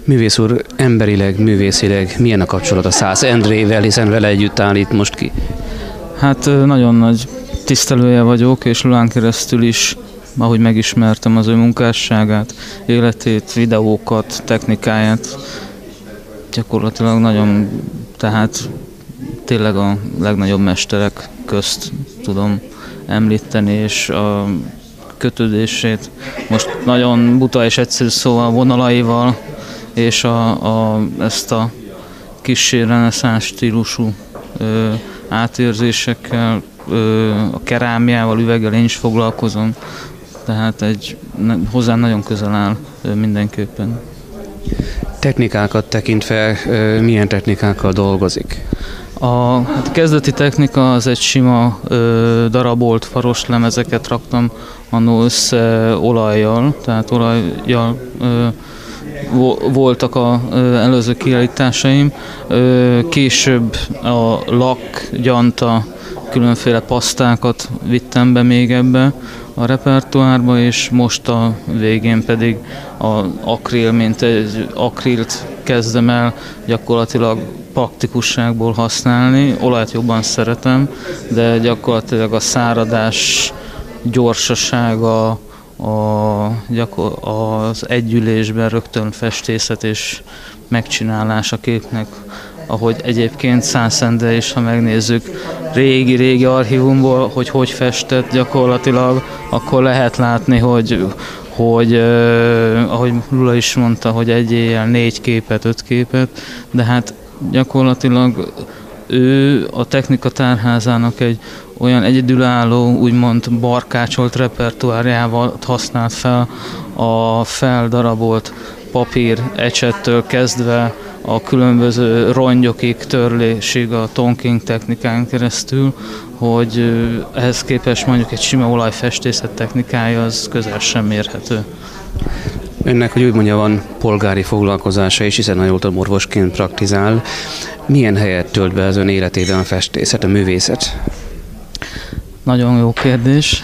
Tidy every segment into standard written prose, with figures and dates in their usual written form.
Művész úr, emberileg, művészileg milyen a kapcsolat a Szász Endrével, hiszen vele együtt állít most ki? Hát nagyon nagy tisztelője vagyok, és Lulán keresztül is, ahogy megismertem az ő munkásságát, életét, videókat, technikáját, gyakorlatilag nagyon, tehát tényleg a legnagyobb mesterek közt tudom említeni, és a kötődését most nagyon buta és egyszerű szóval vonalaival, és ezt a kissé reneszánsz stílusú átérzésekkel, a kerámiával, üveggel én is foglalkozom, tehát hozzám nagyon közel áll mindenképpen. Technikákat tekintve milyen technikákkal dolgozik? A kezdeti technika az egy sima darabolt faros lemezeket raktam annó össze olajjal, tehát olajjal voltak az előző kiállításaim. Később a lak, gyanta, különféle pasztákat vittem be még ebbe a repertoárba, és most a végén pedig az akril, mint egy akrilt kezdem el gyakorlatilag praktikusságból használni. Olajat jobban szeretem, de gyakorlatilag a száradás gyorsasága, az együlésben rögtön festészet és megcsinálás a képnek, ahogy egyébként Szász Endre is, ha megnézzük régi archívumból, hogy festett gyakorlatilag, akkor lehet látni, hogy ahogy Lula is mondta, hogy egy éjjel 4 képet, 5 képet, de hát gyakorlatilag ő a technika tárházának egy olyan egyedülálló, úgymond barkácsolt repertoárjával használt fel a feldarabolt papír ecsettől kezdve a különböző rongyokig, törlésig a tonking technikán keresztül, hogy ehhez képest mondjuk egy sima olajfestészet technikája az közel sem mérhető. Önnek, hogy úgy mondja, van polgári foglalkozása is, hiszen ha jól tudom, orvosként praktizál. Milyen helyet tölt be az ön életében a festészet, a művészet? Nagyon jó kérdés.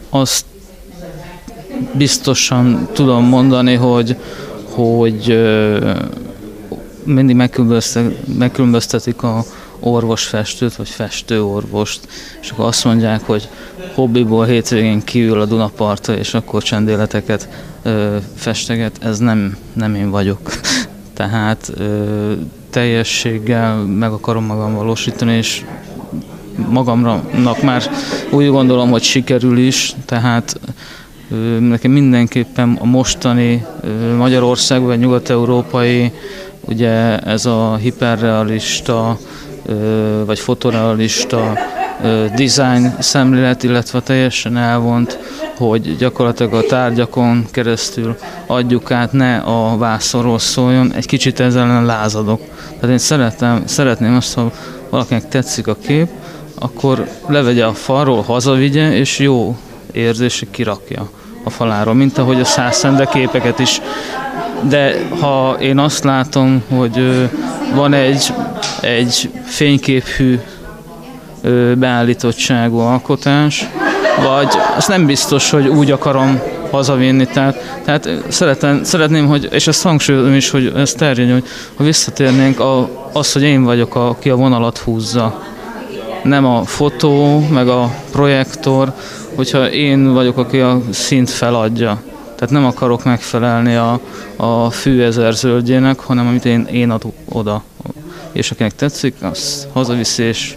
Azt biztosan tudom mondani, hogy mindig megkülönböztetik a orvosfestőt, vagy festőorvost, és akkor azt mondják, hogy hobbiból hétvégén kívül a Dunapartra, és akkor csendéleteket festeget, ez nem én vagyok. Tehát teljességgel meg akarom magam valósítani, és magamnak már úgy gondolom, hogy sikerül is, tehát nekem mindenképpen a mostani Magyarország vagy nyugat-európai, ugye ez a hiperrealista vagy fotorealista design szemlélet, illetve teljesen elvont, hogy gyakorlatilag a tárgyakon keresztül adjuk át, ne a vászonról szóljon, egy kicsit ezzel ellen lázadok. Tehát én szeretném azt, ha valakinek tetszik a kép, akkor levegye a falról, hazavigye, és jó érzésig kirakja a faláról, mint ahogy a Szász Endre képeket is. De ha én azt látom, hogy van egy fényképhű beállítottságú alkotás, vagy azt nem biztos, hogy úgy akarom hazavinni. Tehát szeretném, hogy, és ezt hangsúlyozom is, hogy ez terjedjen, hogy ha visszatérnénk az, hogy én vagyok, aki a vonalat húzza. Nem a fotó, meg a projektor, hogyha én vagyok, aki a színt feladja. Tehát nem akarok megfelelni a fűezer zöldjének, hanem amit én adok oda. És akinek tetszik, az hazaviszi és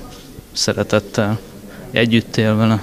szeretettel együtt él vele.